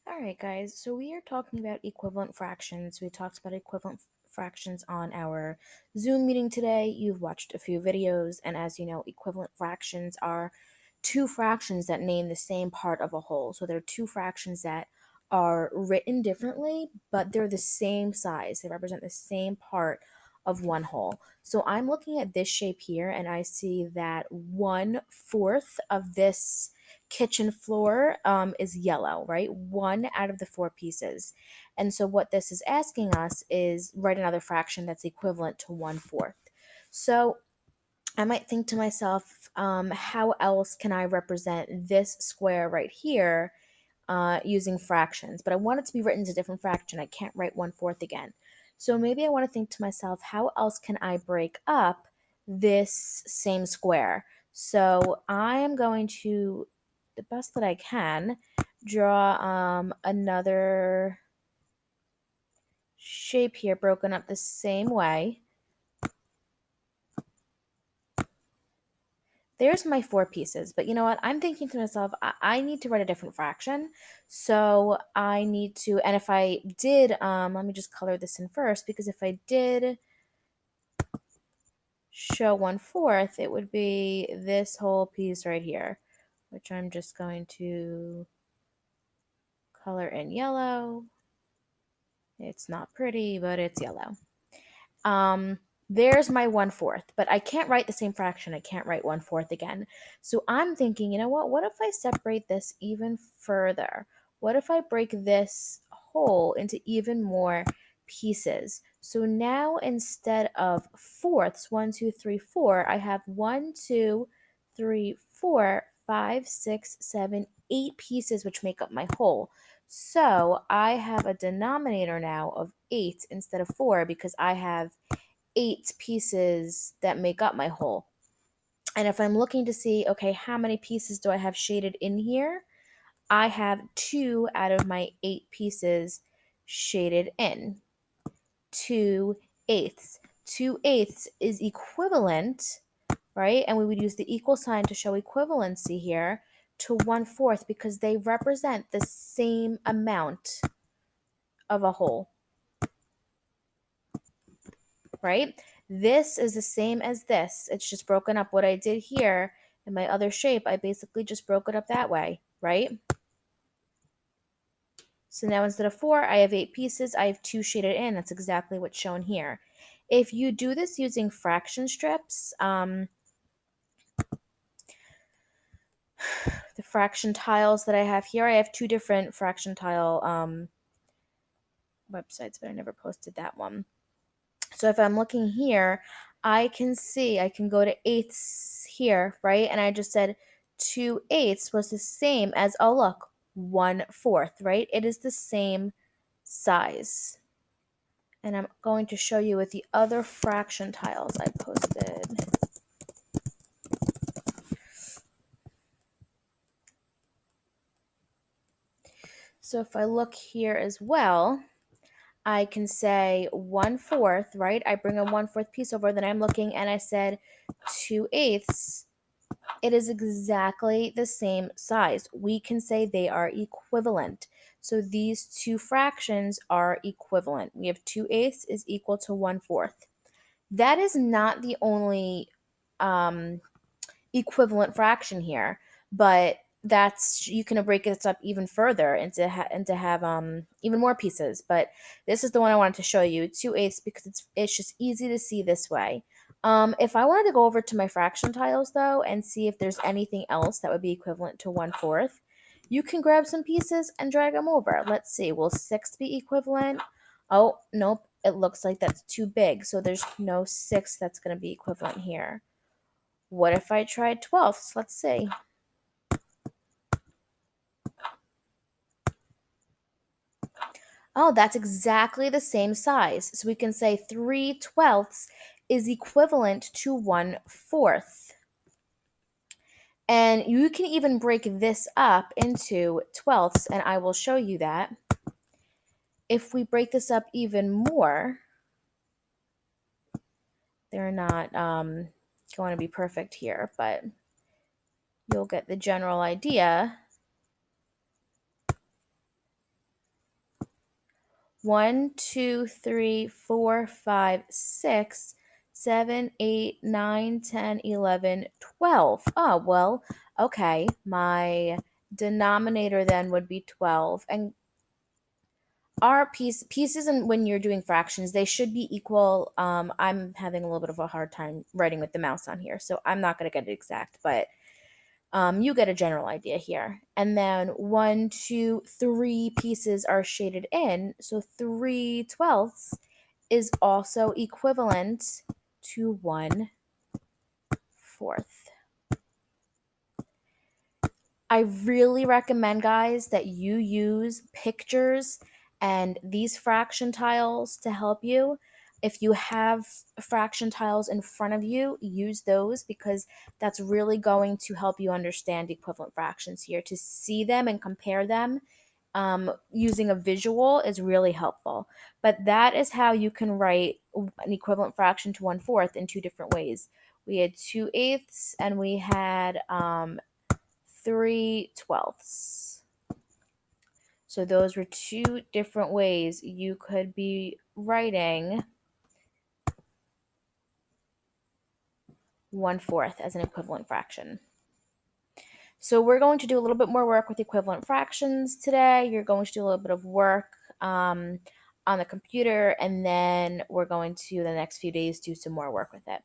All right, guys. So we are talking about equivalent fractions. We talked about equivalent fractions on our Zoom meeting today. You've watched a few videos, and as you know, equivalent fractions are two fractions that name the same part of a whole. So they're two fractions that are written differently, but they're the same size. They represent the same part of one whole. So I'm looking at this shape here, and I see that 1/4 of this kitchen floor is yellow, right? One out of the four pieces. And so what this is asking us is write another fraction that's equivalent to 1/4. So I might think to myself, how else can I represent this square right here using fractions? But I want it to be written as a different fraction. I can't write 1/4 again. So maybe I want to think to myself, how else can I break up this same square? So I am going to, the best that I can, draw another shape here broken up the same way. There's my four pieces, but you know what? I'm thinking to myself, I need to write a different fraction. So I need to, and if I did, let me just color this in first, because if I did show 1/4, it would be this whole piece right here, which I'm just going to color in yellow. It's not pretty, but it's yellow. There's my 1/4, but I can't write the same fraction. I can't write 1/4 again. So I'm thinking, you know what? What if I separate this even further? What if I break this whole into even more pieces? So now instead of fourths, 1, 2, 3, 4, I have 1, 2, 3, 4, 5, 6, 7, 8 pieces, which make up my whole. So I have a denominator now of 8 instead of 4 because I have 8 pieces that make up my whole. And if I'm looking to see, okay, how many pieces do I have shaded in here? I have 2 out of my 8 pieces shaded in. 2/8. 2/8 is equivalent, right? And we would use the equal sign to show equivalency here to 1/4 because they represent the same amount of a whole, right? This is the same as this. It's just broken up. What I did here in my other shape, I basically just broke it up that way, right? So now instead of 4, I have 8 pieces. I have 2 shaded in. That's exactly what's shown here. If you do this using fraction strips, the fraction tiles that I have here, I have 2 different fraction tile websites, but I never posted that one. So if I'm looking here, I can see, I can go to eighths here, right? And I just said 2/8 was the same as, oh, look, 1/4, right? It is the same size. And I'm going to show you with the other fraction tiles I posted. So if I look here as well, I can say 1/4, right? I bring a 1/4 piece over, then I'm looking and I said 2/8. It is exactly the same size. We can say they are equivalent. So these two fractions are equivalent. We have 2/8 is equal to 1/4. That is not the only um, equivalent fraction here, but that's, you can break this up even further into have even more pieces. But this is the one I wanted to show you, 2/8, because it's just easy to see this way. If I wanted to go over to my fraction tiles though and see if there's anything else that would be equivalent to 1/4, you can grab some pieces and drag them over. Let's see, will 6 be equivalent? Oh, nope, it looks like that's too big, so there's no 6 that's going to be equivalent here. What if I tried 12ths? Let's see. Oh, that's exactly the same size. So we can say 3/12 is equivalent to 1/4. And you can even break this up into 12ths, and I will show you that. If we break this up even more, they're not going to be perfect here, but you'll get the general idea. 1, 2, 3, 4, 5, 6, 7, 8, 9, 10, 11, 12. Oh, well, okay. My denominator then would be 12. And our pieces, and when you're doing fractions, they should be equal. I'm having a little bit of a hard time writing with the mouse on here, so I'm not going to get it exact, but you get a general idea here. And then 1, 2, 3 pieces are shaded in, so 3/12 is also equivalent to 1/4. I really recommend, guys, that you use pictures and these fraction tiles to help you. If you have fraction tiles in front of you, use those, because that's really going to help you understand equivalent fractions here. To see them and compare them using a visual is really helpful. But that is how you can write an equivalent fraction to 1/4 in two different ways. We had 2/8 and we had 3/12. So those were two different ways you could be writing 1/4 as an equivalent fraction. So we're going to do a little bit more work with equivalent fractions today. You're going to do a little bit of work on the computer, and then we're going to, the next few days, do some more work with it.